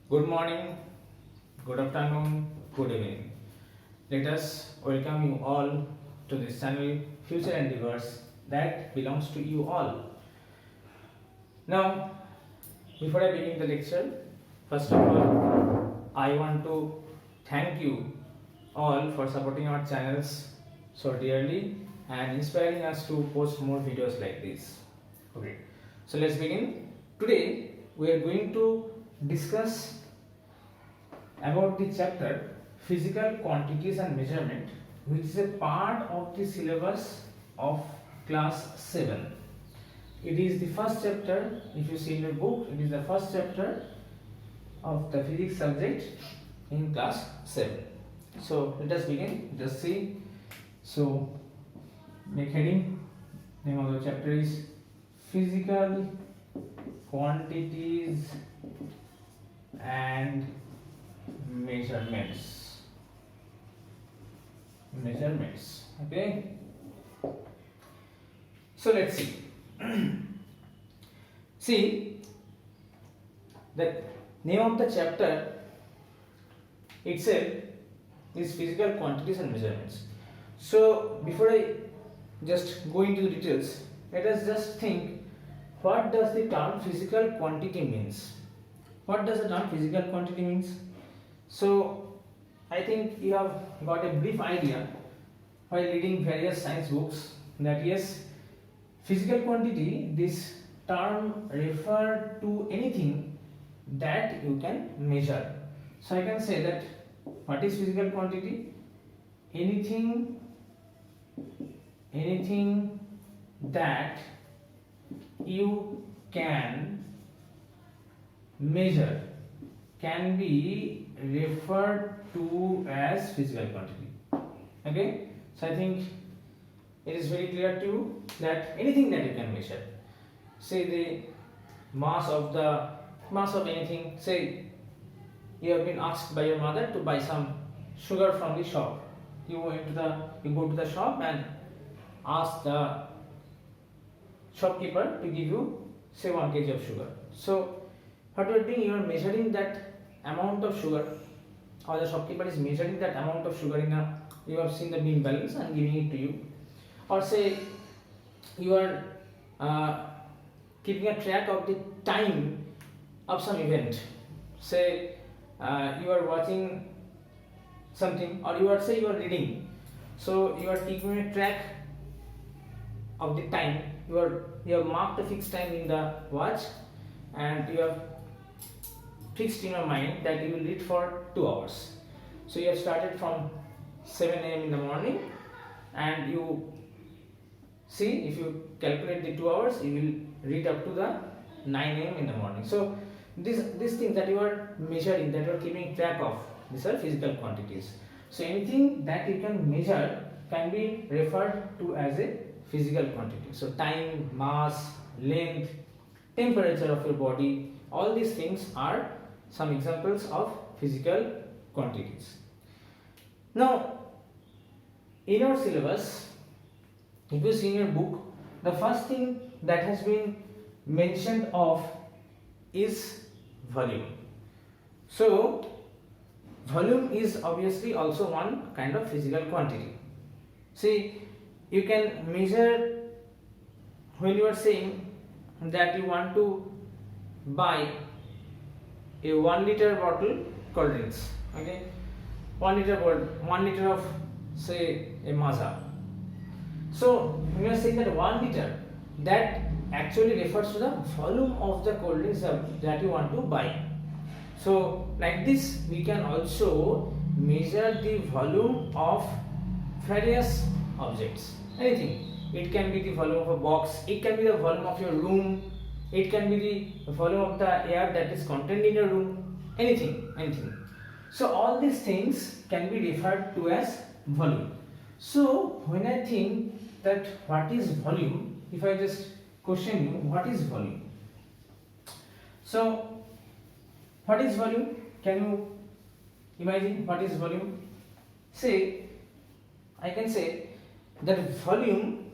Good morning, good afternoon, good evening. Let us welcome you all to this channel Future Endeavors that belongs to you all. Now, before I begin the lecture, first of all, I want to thank you all for supporting our channels so dearly and inspiring us to post more videos like this. Okay, so let's begin. Today, we are going to discuss about the chapter Physical Quantities and Measurement, which is a part of the syllabus of class 7. It is the first chapter. If you see in your book, it is the first chapter of the physics subject in class 7. So let us begin. Just see. So make heading. Name of the chapter is Physical Quantities and Measurements. Okay, so let's see. See, the name of the chapter itself is Physical Quantities and Measurements. So before I just go into the details, let us just think, what does the term physical quantity means? What does the term physical quantity means? So I think you have got a brief idea while reading various science books that yes, physical quantity, this term refer to anything that you can measure. So I can say that what is physical quantity? Anything that you can measure can be referred to as physical quantity. Okay, so I think it is very clear to you that anything that you can measure, say the mass of anything. Say you have been asked by your mother to buy some sugar from the shop. You go to the shop and ask the shopkeeper to give you say 1 kg of sugar. So what you are doing, you are measuring that amount of sugar, or the shopkeeper is measuring that amount of sugar in a, you have seen the bean balance and giving it to you. Or say you are keeping a track of the time of some event. Say you are watching something, or you are reading, so you are keeping a track of the time. You have marked a fixed time in the watch, and you have fixed in your mind that you will read for 2 hours. So you have started from 7 a.m. in the morning, and you see, if you calculate the 2 hours, you will read up to the 9 a.m. in the morning. So these things that you are measuring, that you are keeping track of, these are physical quantities. So anything that you can measure can be referred to as a physical quantity. So time, mass, length, temperature of your body, all these things are some examples of physical quantities. Now, in our syllabus, if you see in your book, the first thing that has been mentioned of is volume. So volume is obviously also one kind of physical quantity. See, you can measure when you are saying that you want to buy a 1 liter bottle cold drinks. Okay, 1 liter of say a Maaza. So when you are saying that 1 liter, that actually refers to the volume of the cold drinks that you want to buy. So like this, we can also measure the volume of various objects. Anything. It can be the volume of a box, it can be the volume of your room, it can be the volume of the air that is contained in your room, anything. So all these things can be referred to as volume. So when I think that what is volume, if I just question you, what is volume? So what is volume? Can you imagine what is volume? Say, I can say that volume,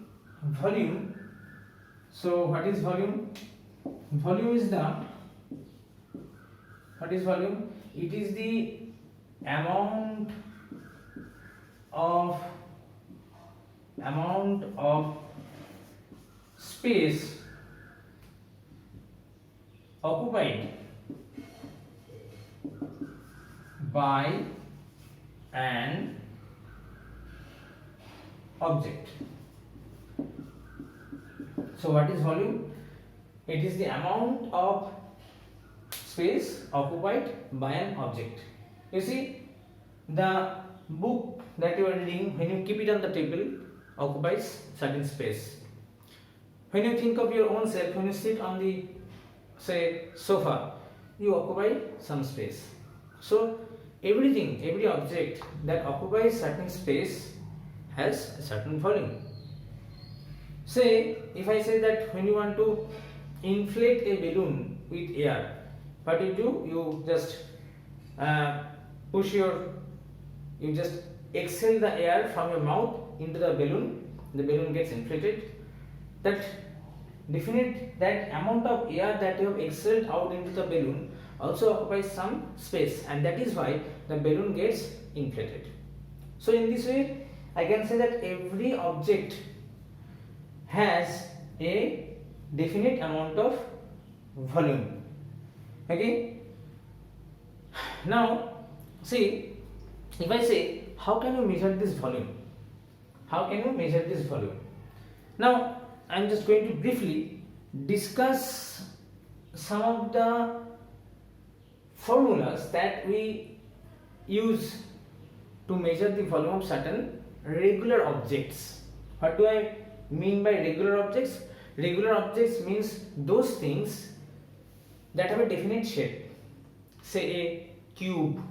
so what is volume? Volume is the What is volume? It is the amount of space occupied by an object. So what is volume? It is the amount of space occupied by an object. You see, the book that you are reading, when you keep it on the table, occupies certain space. When you think of your own self, when you sit on the, say, sofa, you occupy some space. So everything, every object that occupies certain space has a certain volume. Say, if I say that when you want to inflate a balloon with air, what you do? You just you just exhale the air from your mouth into the balloon gets inflated. That amount of air that you have exhaled out into the balloon also occupies some space, and that is why the balloon gets inflated. So in this way, I can say that every object has a definite amount of volume. Okay. Now, see, if I say, how can you measure this volume? How can you measure this volume? Now, I am just going to briefly discuss some of the formulas that we use to measure the volume of certain regular objects. What do I mean by regular objects? Regular objects means those things that have a definite shape. Say a cube,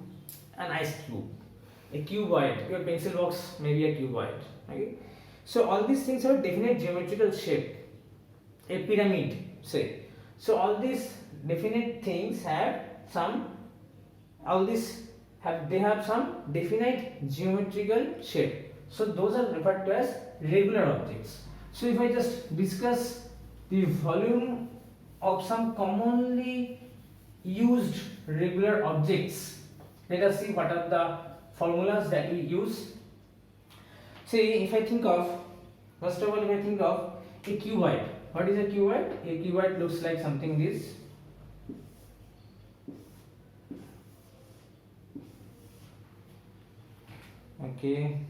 an ice cube, a cuboid. Your pencil box may be a cuboid. Okay? So all these things have a definite geometrical shape. A pyramid, say. So all these definite things have some. They have some definite geometrical shape. So those are referred to as regular objects. So if I just discuss the volume of some commonly used regular objects, let us see what are the formulas that we use. Say, if I think of, first of all, if I think of a cuboid. What is a cuboid? A cuboid looks like something this. Okay.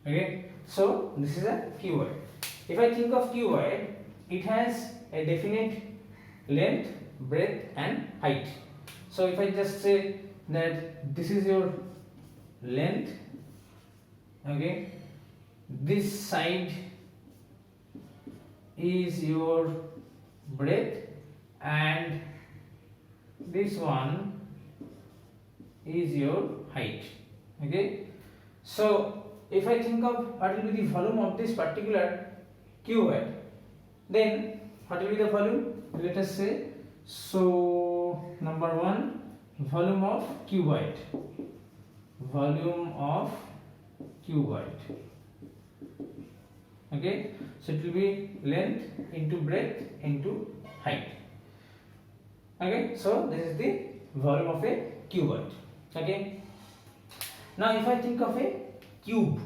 Okay, so this is a cuboid. If I think of cuboid, it has a definite length, breadth and height. So if I just say that this is your length, okay, this side is your breadth and this one is your height. Okay, so if I think of what will be the volume of this particular cuboid, then what will be the volume? Let us say, so number one, volume of cuboid. Volume of cuboid. Okay, so it will be length into breadth into height. Okay, so this is the volume of a cuboid. Okay, now if I think of a cube,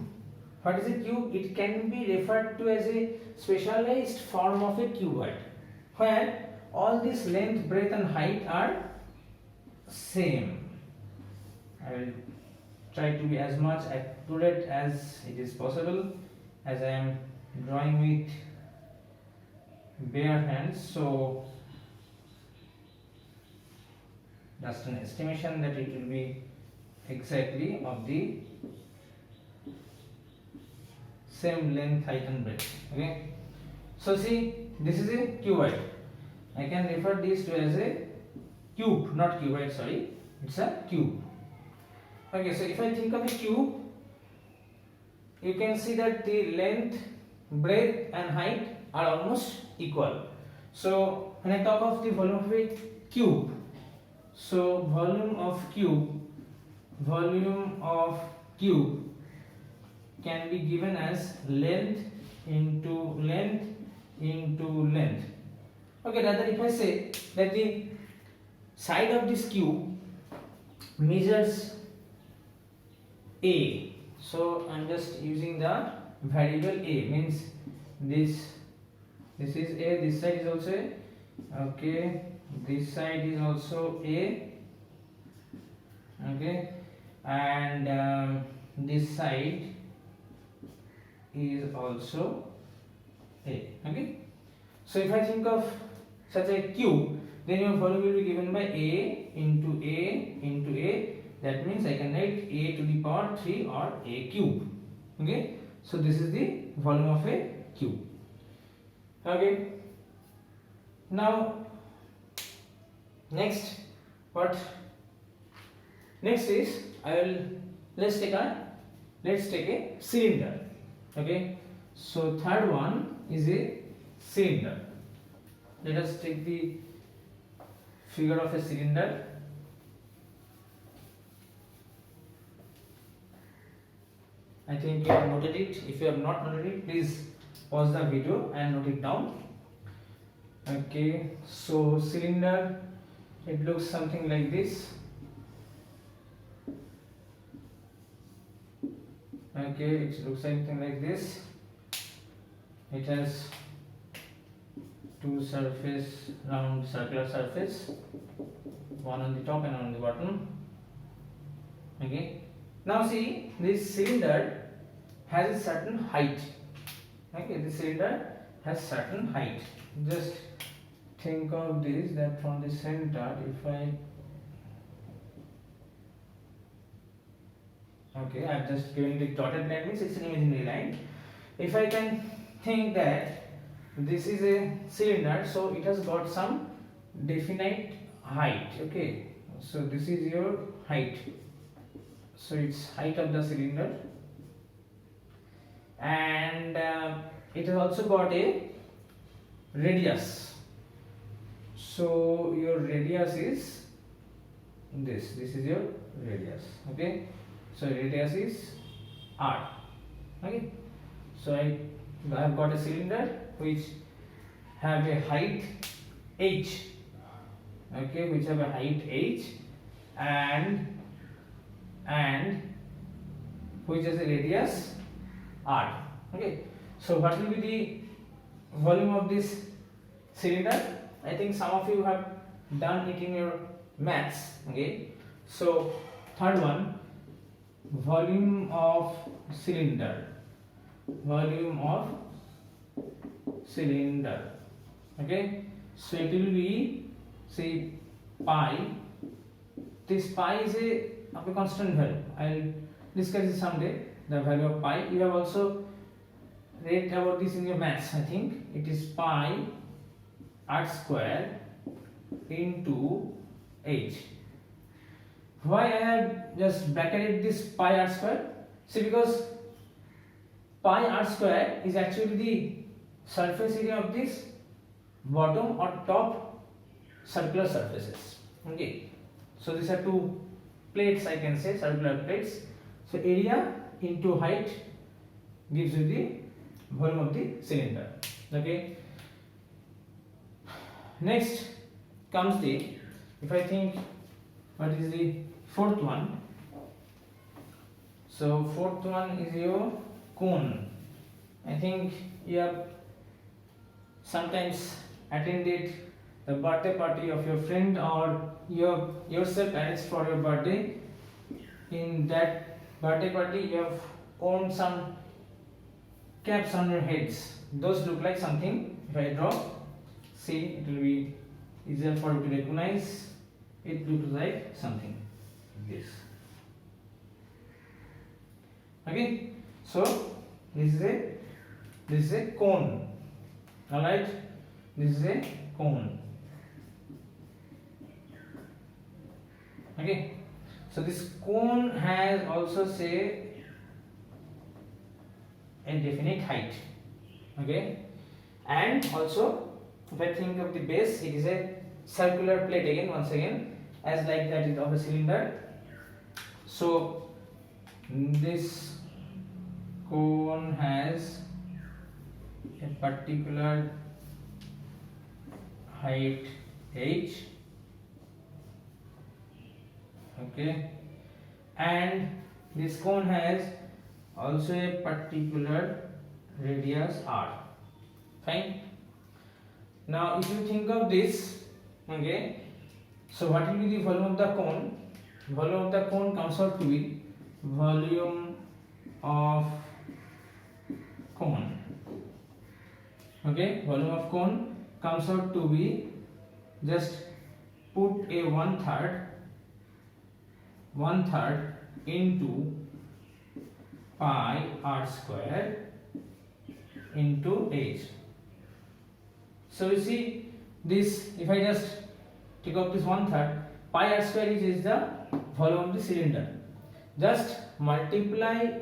what is a cube? It can be referred to as a specialized form of a cuboid where all this length, breadth and height are same. I will try to be as much accurate as it is possible, as I am drawing with bare hands, so just an estimation that it will be exactly of the same length, height and breadth. Okay, so see, this is a cuboid. I can refer this to as a cube, not cuboid, sorry, it's a cube. Okay, so if I think of a cube, you can see that the length, breadth and height are almost equal. So when I talk of the volume of a cube, so volume of cube can be given as length into length into length. Okay, rather if I say that the side of this cube measures A, so I'm just using the variable A, means this is A, this side is also A, okay, this side is also A, okay, and this side is also A, okay. So if I think of such a cube, then your volume will be given by A into A into A. That means I can write A to the power 3 or A cube. Okay. So this is the volume of a cube. Okay. Now next is let's take a cylinder. Okay. So third one is a cylinder. Let us take the figure of a cylinder. I think you have noted it. If you have not noted it, please pause the video and note it down. Okay, so cylinder, it looks something like this. Okay, it looks something like this. It has two surface, round circular surface, one on the top and one on the bottom. Okay, now see, this cylinder has a certain height. Okay, this cylinder has certain height. Just think of this, that from the center, if I've just given the dotted line, means it's an imaginary line. If I can think that this is a cylinder, so it has got some definite height. Okay, so this is your height. So it's height of the cylinder, and it has also got a radius. So your radius is this. This is your radius. Okay, so radius is r. Okay, so I have got a cylinder which have a height h. Okay, which have a height h and which has a radius r. Okay, so what will be the volume of this cylinder? I think some of you have done it in your maths. Okay, so third one, volume of cylinder. Okay, so it will be, say, pi. This pi is a constant value. I'll discuss it someday, the value of pi. You have also read about this in your maths. I think it is pi r square into h. Why I have just bracketed this pi r square? See, because pi r square is actually the surface area of this bottom or top circular surfaces. Okay, so these are two plates, I can say, circular plates. So area into height gives you the volume of the cylinder. Okay, next comes the, if I think, what is the fourth one? So fourth one is your cone. I think you have sometimes attended the birthday party of your friend, or you yourself arranged for your birthday. In that birthday party, you have owned some caps on your heads. Those look like something. If I draw, see, it will be easier for you to recognize. It looks like something like this. Okay, so this is a cone. All right, this is a cone. Okay, so this cone has also, say, a definite height. Okay, and also if I think of the base, it is a circular plate again, once again, as like that is of a cylinder. So this cone has a particular height h, okay, and this cone has also a particular radius r. Fine. Now if you think of this, okay, so what will be the volume of the cone? Volume of the cone comes out to be volume of cone, okay, volume of cone comes out to be, just put a one third into pi r square into h. So you see this, if I just take out this one third, pi r square is the volume of the cylinder. Just multiply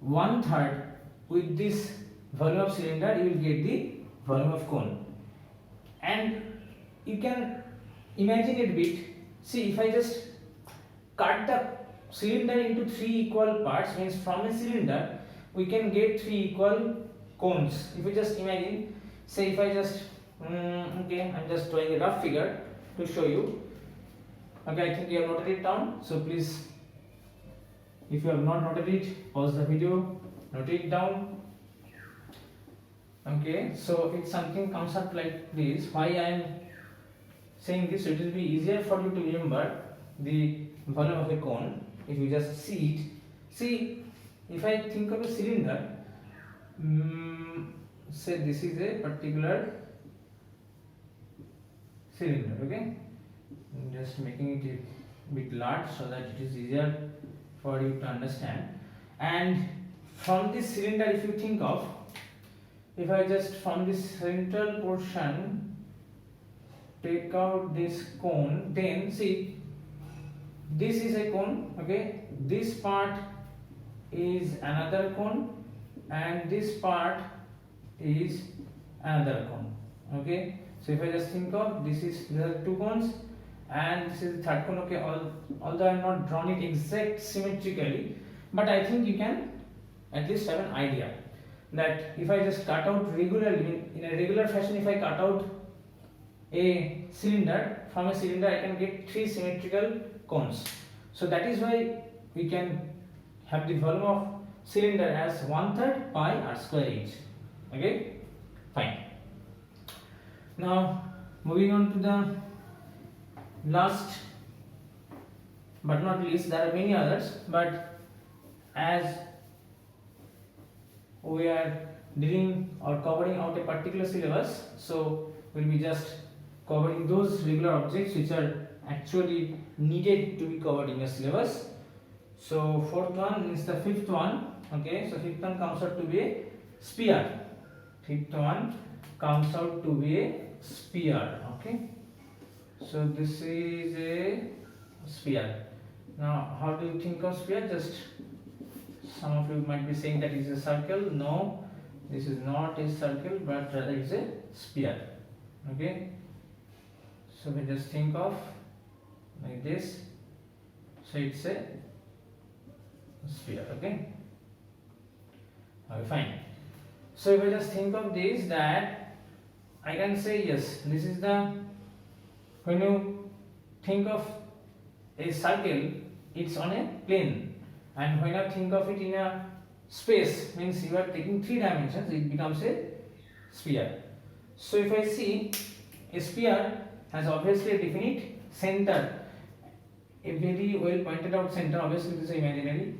one third with this volume of cylinder, you will get the volume of cone. And you can imagine it a bit. See, if I just cut the cylinder into three equal parts, means from a cylinder we can get three equal cones. If you just imagine, say if I just okay, I'm just drawing a rough figure to show you. Okay, I think you have noted it down, so please, if you have not noted it, pause the video, note it down. Okay, so if something comes up like this, why I am saying this, it will be easier for you to remember the volume of a cone if you just see it. See, if I think of a cylinder, say this is a particular cylinder, okay, I'm just making it a bit large so that it is easier for you to understand. And from this cylinder, if you think of, if I just from this central portion take out this cone, then see, this is a cone, okay, this part is another cone and this part is another cone, okay. So if I just think of, these are two cones and this is the third cone, okay, although I have not drawn it exact symmetrically, but I think you can at least have an idea that if I just cut out regularly, in a regular fashion, if I cut out a cylinder, from a cylinder I can get three symmetrical cones. So that is why we can have the volume of cylinder as 1/3 pi r square h. Okay, fine. Now moving on to the last but not least, there are many others, but as we are dealing or covering out a particular syllabus, so we'll be just covering those regular objects which are actually needed to be covered in a syllabus. So fourth one is the fifth one, okay, so fifth one comes out to be a sphere. Fifth one comes out to be a sphere, okay, so this is a sphere. Now how do you think of sphere? Just some of you might be saying that it is a circle. No, this is not a circle, but rather it is a sphere, okay. So we just think of like this, so it's a sphere, okay. Okay, fine. So if I just think of this, that I can say yes, this is the, when you think of a circle, it's on a plane, and when I think of it in a space, means you are taking three dimensions, it becomes a sphere. So if I see, a sphere has obviously a definite center, a very well pointed out center, obviously this is imaginary,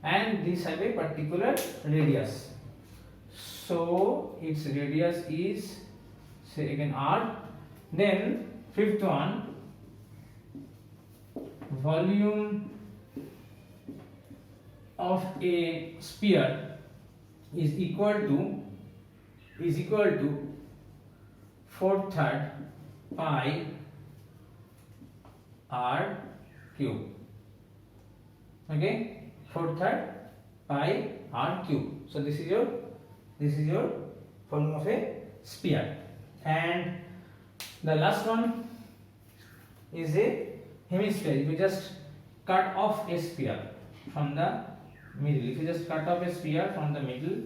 and these have a particular radius. So its radius is, say again, r. Then fifth one, volume of a sphere is equal to 4/3 pi r cube, okay, 4/3 pi r cube. So this is your volume of a sphere. And the last one is a hemisphere. If you just cut off a sphere from the middle. If you just cut off a sphere from the middle,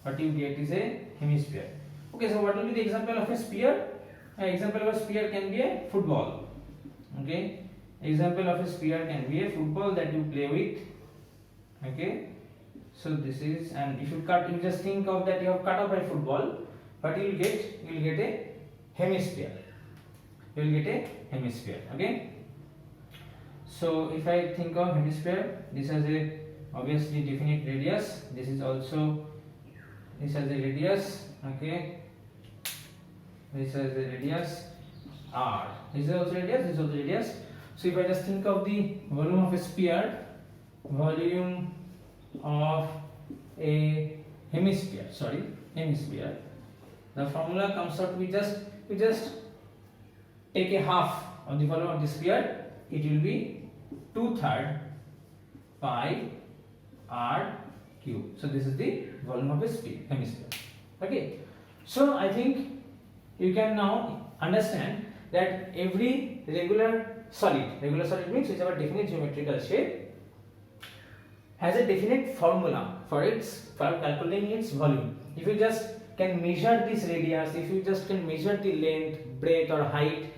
what you get is a hemisphere. Okay, so what will be the example of a sphere? An example of a sphere can be a football. Okay, example of a sphere can be a football that you play with. Okay, so this is, and if you cut, you just think of that you have cut off a football, what you will get? You will get a hemisphere. You will get a hemisphere. Okay, so if I think of hemisphere, this has a obviously definite radius. This is also, this has a radius. Okay, this has a radius r. This is also radius. This is also radius. So if I just think of the volume of a sphere, volume of a hemisphere, hemisphere, the formula comes out, we just take a half of the volume of the sphere, it will be 2/3 pi r cube. So this is the volume of a hemisphere. Okay, so I think you can now understand that every regular solid means which have a definite geometrical shape, has a definite formula for calculating its volume. If you just can measure this radius, if you just can measure the length, breadth or height,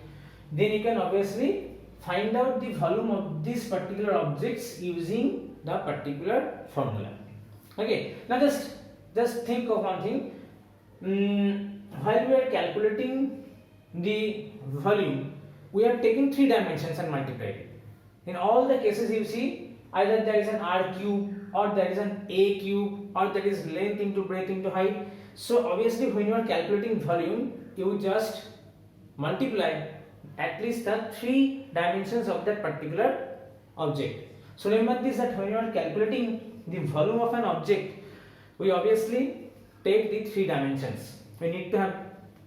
then you can obviously find out the volume of these particular objects using the particular formula. Okay, now just think of one thing. While we are calculating the volume, we are taking 3 dimensions and multiplying it. In all the cases you see, either there is an r cube, or there is an a cube, or there is length into breadth into height. So obviously when you are calculating volume, you just multiply at least the 3 dimensions of that particular object. So remember this, that when you are calculating the volume of an object, we obviously take the 3 dimensions. We need to have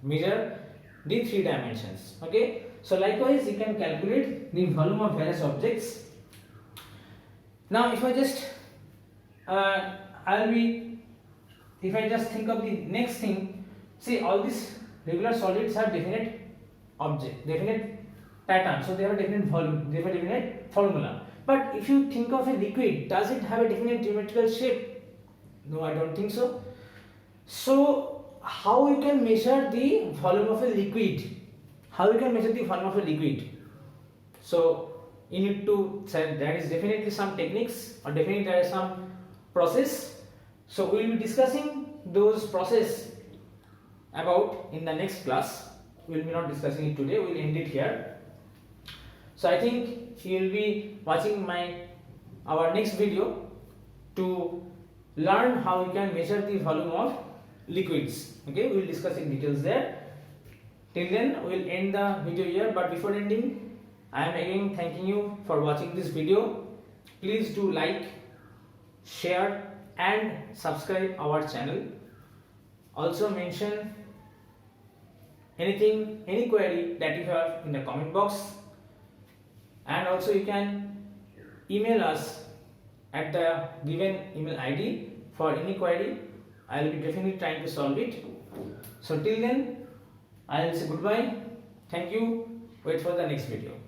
measure the 3 dimensions. Okay, so likewise you can calculate the volume of various objects. Now if I just if I just think of the next thing, see, all these regular solids have definite definite pattern, so they have a definite volume, they have a definite formula. But if you think of a liquid, does it have a definite geometrical shape? No, I don't think so. So how you can measure the volume of a liquid? How you can measure the volume of a liquid? So you need to say there is definitely some techniques, or definitely there is some process. So we will be discussing those process about in the next class. We will be not discussing it today. We will end it here. So I think you will be watching our next video to learn how you can measure the volume of liquids. Okay, we will discuss in details there. Till then we will end the video here, but before ending, I am again thanking you for watching this video. Please do like, share and subscribe our channel. Also mention anything, any query that you have in the comment box, and also you can email us at the given email ID for any query. I will be definitely trying to solve it. So till then, I will say goodbye. Thank you. Wait for the next video.